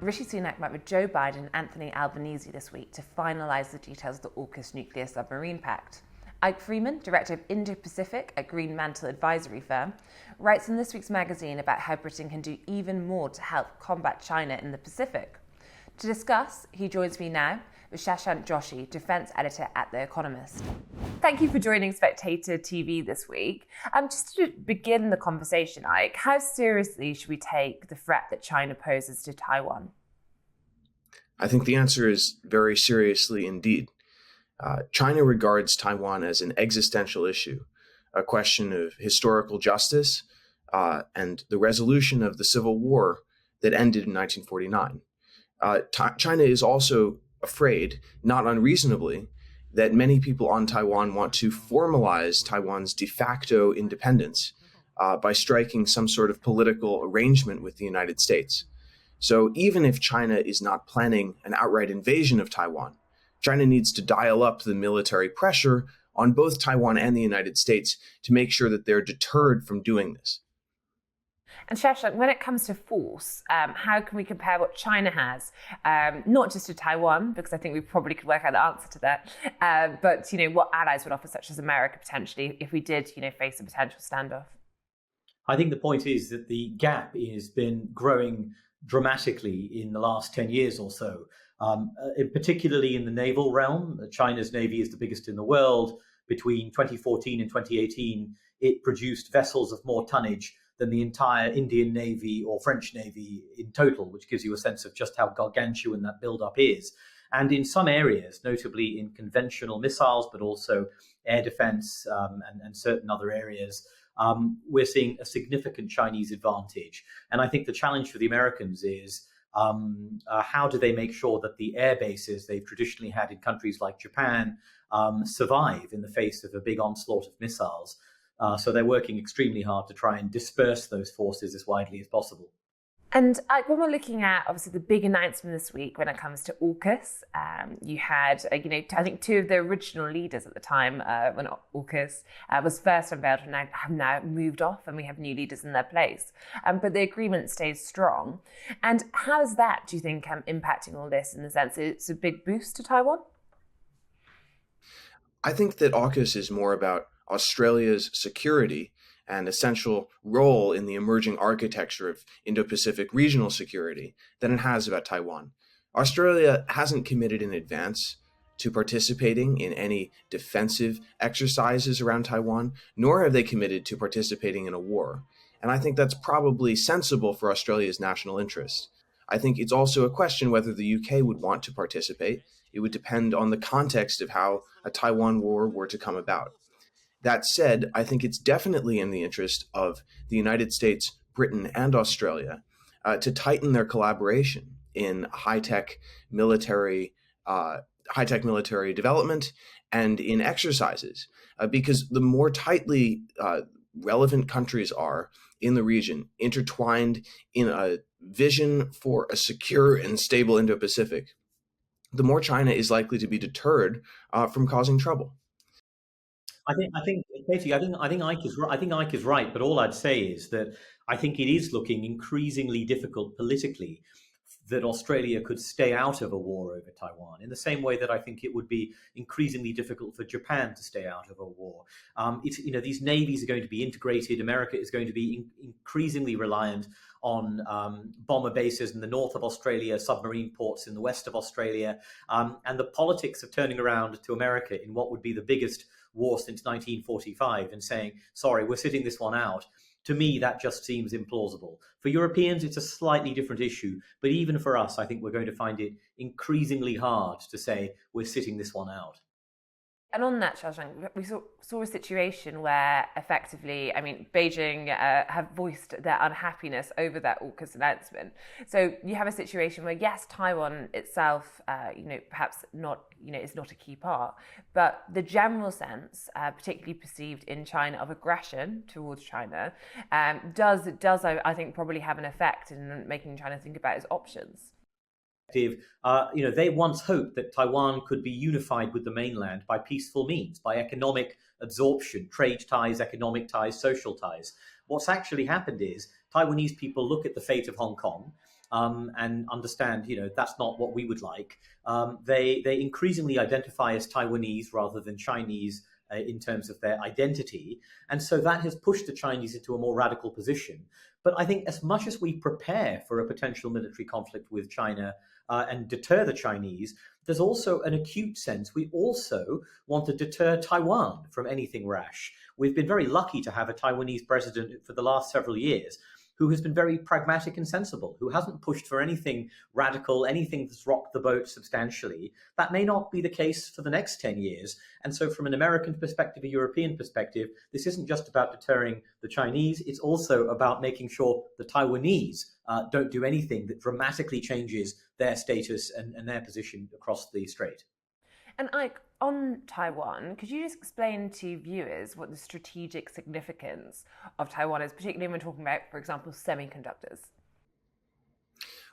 Rishi Sunak met with Joe Biden and Anthony Albanese this week to finalise the details of the Aukus nuclear submarine pact. Eyck Freymann, director of Indo-Pacific at Green Mantle advisory firm, writes in this week's magazine about how Britain can do even more to help combat China in the Pacific. To discuss, he joins me now with Shashank Joshi, defence editor at The Economist. Thank you for joining Spectator TV this week. Just to begin the conversation, Eyck, how seriously should we take the threat that China poses to Taiwan? I think the answer is very seriously indeed. China regards Taiwan as an existential issue, a question of historical justice and the resolution of the civil war that ended in 1949. China is also afraid, not unreasonably, that many people on Taiwan want to formalize Taiwan's de facto independence by striking some sort of political arrangement with the United States. So even if China is not planning an outright invasion of Taiwan, China needs to dial up the military pressure on both Taiwan and the United States to make sure that they're deterred from doing this. And Shashank, when it comes to force, how can we compare what China has, not just to Taiwan, because I think we probably could work out the answer to that, but what allies would offer, such as America potentially, if we did face a potential standoff? I think the point is that the gap has been growing dramatically in the last 10 years or so, particularly in the naval realm. China's navy is the biggest in the world. Between 2014 and 2018, it produced vessels of more tonnage than the entire Indian Navy or French Navy in total, which gives you a sense of just how gargantuan that buildup is. And in some areas, notably in conventional missiles, but also air defense and certain other areas, we're seeing a significant Chinese advantage. And I think the challenge for the Americans is how do they make sure that the air bases they've traditionally had in countries like Japan survive in the face of a big onslaught of missiles? So they're working extremely hard to try and disperse those forces as widely as possible. And when we're looking at, obviously, the big announcement this week when it comes to Aukus, you had, I think two of the original leaders at the time when Aukus was first unveiled have now moved off, and we have new leaders in their place. But the agreement stays strong. And how is that, do you think, impacting all this in the sense it's a big boost to Taiwan? I think that Aukus is more about Australia's security and essential role in the emerging architecture of Indo-Pacific regional security than it has about Taiwan. Australia hasn't committed in advance to participating in any defensive exercises around Taiwan, nor have they committed to participating in a war. And I think that's probably sensible for Australia's national interest. I think it's also a question whether the UK would want to participate. It would depend on the context of how a Taiwan war were to come about. That said, I think it's definitely in the interest of the United States, Britain, and Australia to tighten their collaboration in high-tech military development and in exercises, because the more tightly relevant countries are in the region, intertwined in a vision for a secure and stable Indo-Pacific, the more China is likely to be deterred from causing trouble. I think, Katie, I think Eyck is right. But all I'd say is that I think it is looking increasingly difficult politically that Australia could stay out of a war over Taiwan, in the same way that I think it would be increasingly difficult for Japan to stay out of a war. These navies are going to be integrated. America is going to be increasingly reliant on bomber bases in the north of Australia, submarine ports in the west of Australia, and the politics of turning around to America in what would be the biggest war since 1945 and saying, sorry, we're sitting this one out. To me, that just seems implausible. For Europeans, it's a slightly different issue. But even for us, I think we're going to find it increasingly hard to say we're sitting this one out. And on that, Shashank, we saw a situation where effectively, Beijing have voiced their unhappiness over that Aukus announcement. So you have a situation where, yes, Taiwan itself, perhaps not, is not a key part, but the general sense, particularly perceived in China, of aggression towards China, does I think probably have an effect in making China think about its options. They once hoped that Taiwan could be unified with the mainland by peaceful means, by economic absorption, trade ties, economic ties, social ties. What's actually happened is Taiwanese people look at the fate of Hong Kong, and understand, that's not what we would like. They increasingly identify as Taiwanese rather than Chinese in terms of their identity. And so that has pushed the Chinese into a more radical position. But I think as much as we prepare for a potential military conflict with China and deter the Chinese, there's also an acute sense we also want to deter Taiwan from anything rash. We've been very lucky to have a Taiwanese president for the last several years who has been very pragmatic and sensible, who hasn't pushed for anything radical, anything that's rocked the boat substantially. That may not be the case for the next 10 years. And so from an American perspective, a European perspective, this isn't just about deterring the Chinese, it's also about making sure the Taiwanese don't do anything that dramatically changes their status and their position across the strait. And Eyck, on Taiwan, could you just explain to viewers what the strategic significance of Taiwan is, particularly when we're talking about, for example, semiconductors?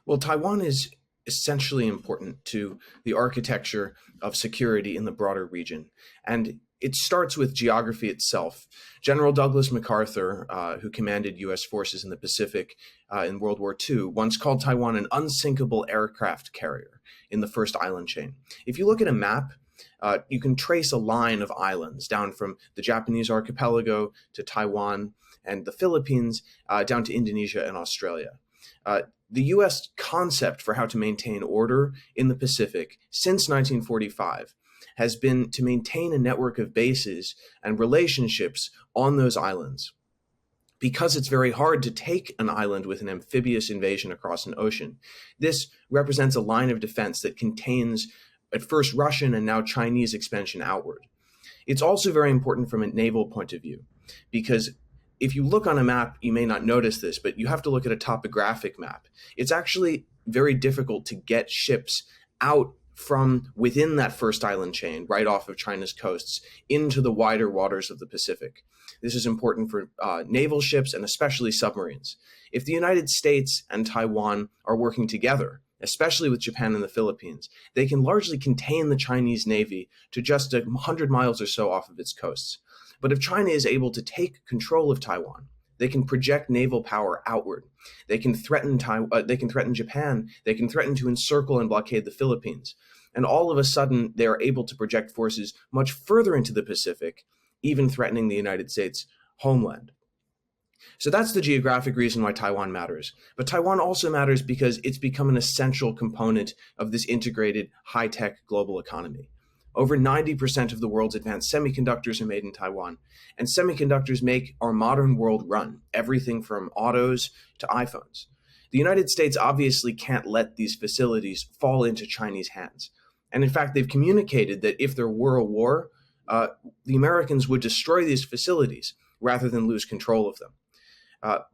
Well, Taiwan is essentially important to the architecture of security in the broader region. And it starts with geography itself. General Douglas MacArthur, who commanded U.S. forces in the Pacific in World War II, once called Taiwan an unsinkable aircraft carrier in the first island chain. If you look at a map, you can trace a line of islands down from the Japanese archipelago to Taiwan and the Philippines, down to Indonesia and Australia. The U.S. concept for how to maintain order in the Pacific since 1945 has been to maintain a network of bases and relationships on those islands. Because it's very hard to take an island with an amphibious invasion across an ocean, this represents a line of defense that contains at first Russian and now Chinese expansion outward. It's also very important from a naval point of view, because if you look on a map, you may not notice this, but you have to look at a topographic map. It's actually very difficult to get ships out from within that first island chain, right off of China's coasts, into the wider waters of the Pacific. This is important for naval ships and especially submarines. If the United States and Taiwan are working together, especially with Japan and the Philippines, they can largely contain the Chinese Navy to just 100 miles or so off of its coasts. But if China is able to take control of Taiwan, they can project naval power outward. They can threaten Japan. They can threaten to encircle and blockade the Philippines. And all of a sudden, they are able to project forces much further into the Pacific, even threatening the United States homeland. So that's the geographic reason why Taiwan matters. But Taiwan also matters because it's become an essential component of this integrated, high-tech global economy. Over 90% of the world's advanced semiconductors are made in Taiwan, and semiconductors make our modern world run, everything from autos to iPhones. The United States obviously can't let these facilities fall into Chinese hands. And in fact, they've communicated that if there were a war, the Americans would destroy these facilities rather than lose control of them.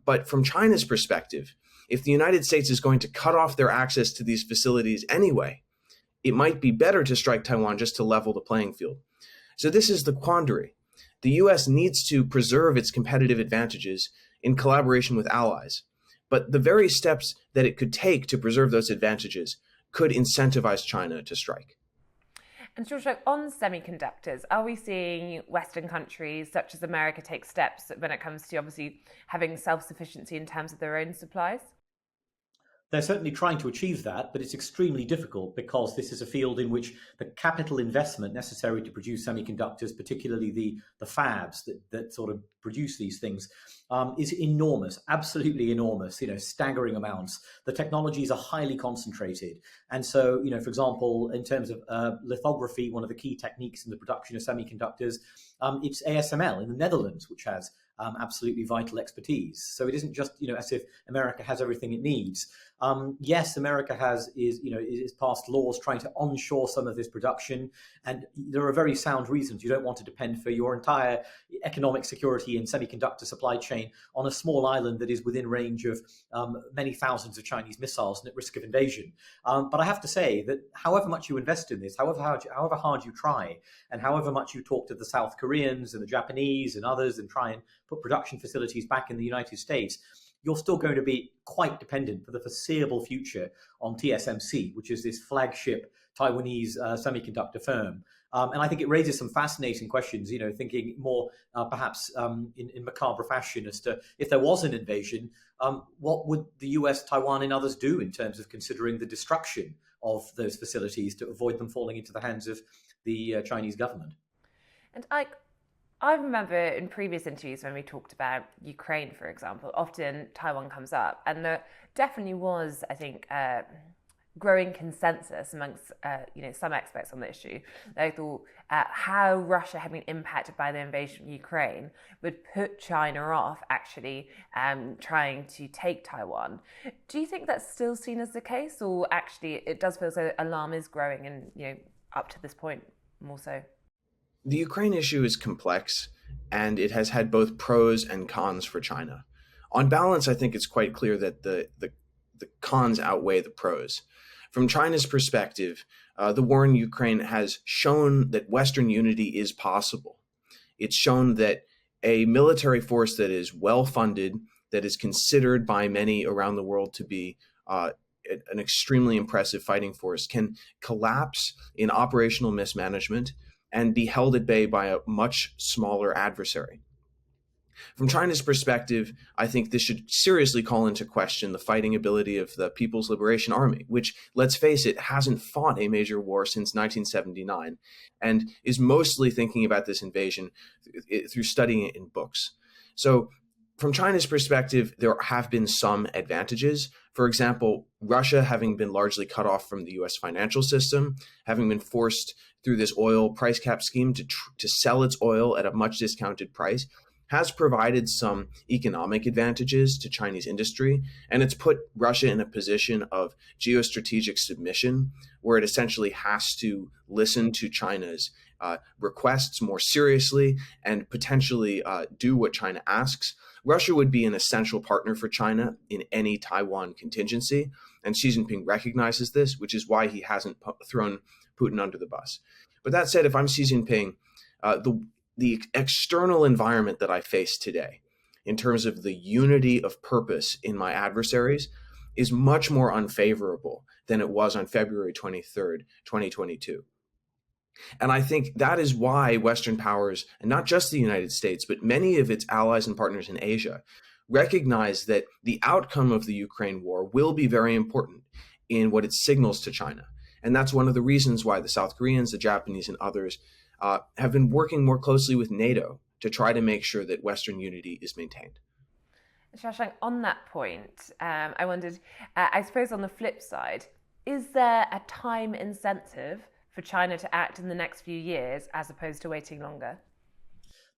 But from China's perspective, if the United States is going to cut off their access to these facilities anyway, it might be better to strike Taiwan just to level the playing field. So this is the quandary. The U.S. needs to preserve its competitive advantages in collaboration with allies, but the very steps that it could take to preserve those advantages could incentivize China to strike. And Shashank, on semiconductors, are we seeing Western countries such as America take steps when it comes to obviously having self-sufficiency in terms of their own supplies? They're certainly trying to achieve that, but it's extremely difficult because this is a field in which the capital investment necessary to produce semiconductors, particularly the fabs that sort of produce these things, is enormous, absolutely enormous, staggering amounts. The technologies are highly concentrated. And so, for example, in terms of lithography, one of the key techniques in the production of semiconductors, it's ASML in the Netherlands, which has absolutely vital expertise. So it isn't just as if America has everything it needs. Yes, America is passed laws trying to onshore some of this production, and there are very sound reasons. You don't want to depend for your entire economic security and semiconductor supply chain on a small island that is within range of many thousands of Chinese missiles and at risk of invasion. But I have to say that however much you invest in this, however hard you try, and however much you talk to the South Koreans and the Japanese and others and try and put production facilities back in the United States, you're still going to be quite dependent for the foreseeable future on TSMC, which is this flagship Taiwanese semiconductor firm. And I think it raises some fascinating questions, thinking more perhaps in macabre fashion as to if there was an invasion, what would the US, Taiwan, and others do in terms of considering the destruction of those facilities to avoid them falling into the hands of the Chinese government? And I remember in previous interviews when we talked about Ukraine, for example, often Taiwan comes up, and there definitely was, I think, growing consensus amongst some experts on the issue. They thought how Russia had been impacted by the invasion of Ukraine would put China off actually trying to take Taiwan. Do you think that's still seen as the case, or actually it does feel as though alarm is growing, and up to this point more so? The Ukraine issue is complex, and it has had both pros and cons for China. On balance, I think it's quite clear that the cons outweigh the pros. From China's perspective, the war in Ukraine has shown that Western unity is possible. It's shown that a military force that is well-funded, that is considered by many around the world to be an extremely impressive fighting force, can collapse in operational mismanagement and be held at bay by a much smaller adversary. From China's perspective, I think this should seriously call into question the fighting ability of the People's Liberation Army, which, let's face it, hasn't fought a major war since 1979 and is mostly thinking about this invasion through studying it in books. So from China's perspective, there have been some advantages. For example, Russia having been largely cut off from the US financial system, having been forced through this oil price cap scheme to sell its oil at a much discounted price, has provided some economic advantages to Chinese industry, and it's put Russia in a position of geostrategic submission, where it essentially has to listen to China's requests more seriously and potentially do what China asks. Russia would be an essential partner for China in any Taiwan contingency, and Xi Jinping recognizes this, which is why he hasn't thrown Putin under the bus. But that said, if I'm Xi Jinping, the external environment that I face today, in terms of the unity of purpose in my adversaries, is much more unfavorable than it was on February 23rd, 2022. And I think that is why Western powers, and not just the United States, but many of its allies and partners in Asia, recognize that the outcome of the Ukraine war will be very important in what it signals to China. And that's one of the reasons why the South Koreans, the Japanese, and others have been working more closely with NATO to try to make sure that Western unity is maintained. Shashank, on that point, I wondered, I suppose on the flip side, is there a time incentive for China to act in the next few years as opposed to waiting longer?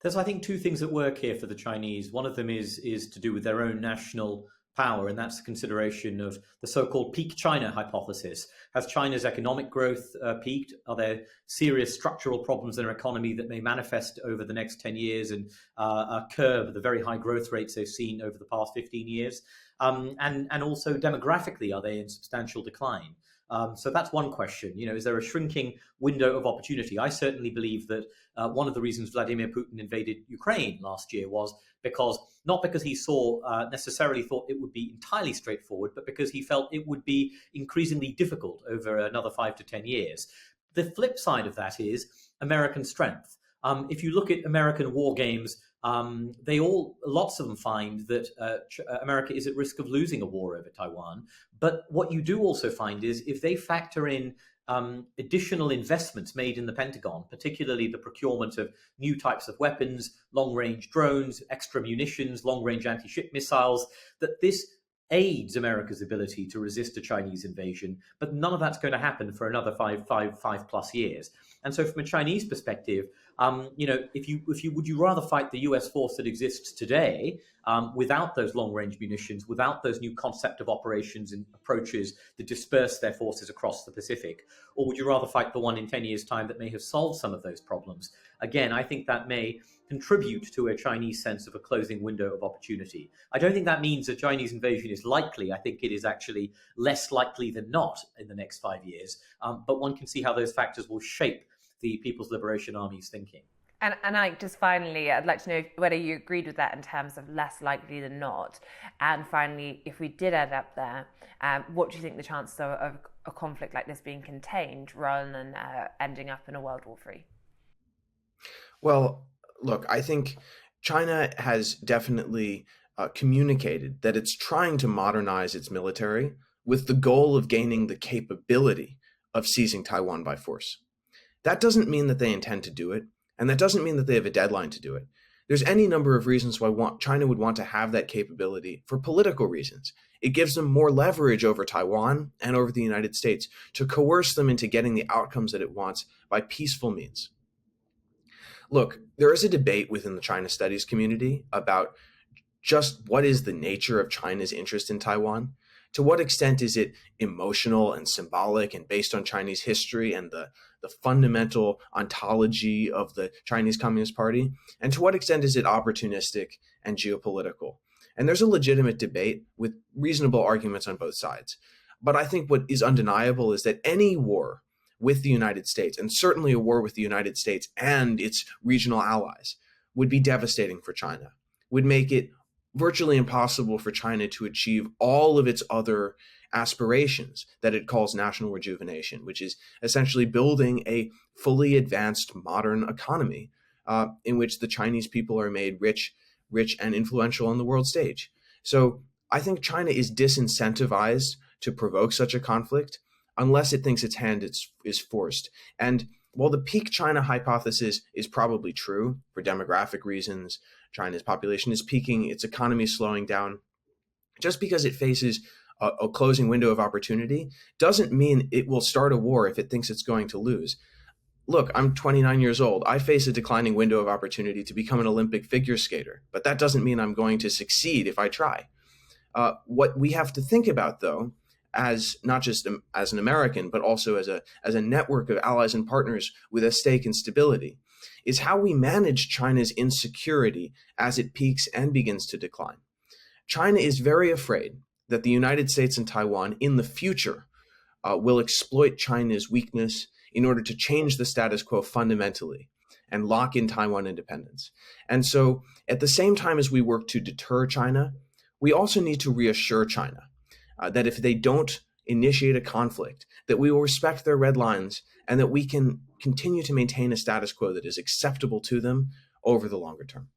There's, I think, two things at work here for the Chinese. One of them is to do with their own national power, and that's the consideration of the so-called peak China hypothesis. Has China's economic growth peaked? Are there serious structural problems in their economy that may manifest over the next 10 years and curb the very high growth rates they've seen over the past 15 years? And also demographically, are they in substantial decline? So that's one question. Is there a shrinking window of opportunity? I certainly believe that one of the reasons Vladimir Putin invaded Ukraine last year was not because he necessarily thought it would be entirely straightforward, but because he felt it would be increasingly difficult over another 5 to 10 years. The flip side of that is American strength. If you look at American war games, lots of them find that America is at risk of losing a war over Taiwan. But what you do also find is if they factor in additional investments made in the Pentagon, particularly the procurement of new types of weapons, long-range drones, extra munitions, long-range anti-ship missiles, that this aids America's ability to resist a Chinese invasion. But none of that's going to happen for another five plus years. And so from a Chinese perspective, would you rather fight the US force that exists today without those long-range munitions, without those new concept of operations and approaches that disperse their forces across the Pacific, or would you rather fight the one in 10 years' time that may have solved some of those problems? Again, I think that may contribute to a Chinese sense of a closing window of opportunity. I don't think that means a Chinese invasion is likely. I think it is actually less likely than not in the next 5 years. But one can see how those factors will shape the People's Liberation Army's thinking. And I just finally, I'd like to know whether you agreed with that in terms of less likely than not. And finally, if we did end up there, what do you think the chances are a conflict like this being contained rather than ending up in a World War III? Well, look, I think China has definitely communicated that it's trying to modernize its military with the goal of gaining the capability of seizing Taiwan by force. That doesn't mean that they intend to do it, and that doesn't mean that they have a deadline to do it. There's any number of reasons why China would want to have that capability for political reasons. It gives them more leverage over Taiwan and over the United States to coerce them into getting the outcomes that it wants by peaceful means. Look, there is a debate within the China studies community about just what is the nature of China's interest in Taiwan. To what extent is it emotional and symbolic and based on Chinese history and the fundamental ontology of the Chinese Communist Party? And to what extent is it opportunistic and geopolitical? And there's a legitimate debate with reasonable arguments on both sides. But I think what is undeniable is that any war with the United States, and certainly a war with the United States and its regional allies, would be devastating for China, would make it virtually impossible for China to achieve all of its other aspirations that it calls national rejuvenation, which is essentially building a fully advanced modern economy in which the Chinese people are made rich and influential on the world stage. So I think China is disincentivized to provoke such a conflict unless it thinks its hand is forced. And while the peak China hypothesis is probably true for demographic reasons, China's population is peaking, its economy is slowing down, just because it faces a closing window of opportunity doesn't mean it will start a war if it thinks it's going to lose. Look, I'm 29 years old. I face a declining window of opportunity to become an Olympic figure skater, but that doesn't mean I'm going to succeed if I try. What we have to think about, though, as not just as an American, but also as a network of allies and partners with a stake in stability, is how we manage China's insecurity as it peaks and begins to decline. China is very afraid that the United States and Taiwan in the future will exploit China's weakness in order to change the status quo fundamentally and lock in Taiwan independence. And so at the same time as we work to deter China, we also need to reassure China that if they don't initiate a conflict, that we will respect their red lines and that we can continue to maintain a status quo that is acceptable to them over the longer term.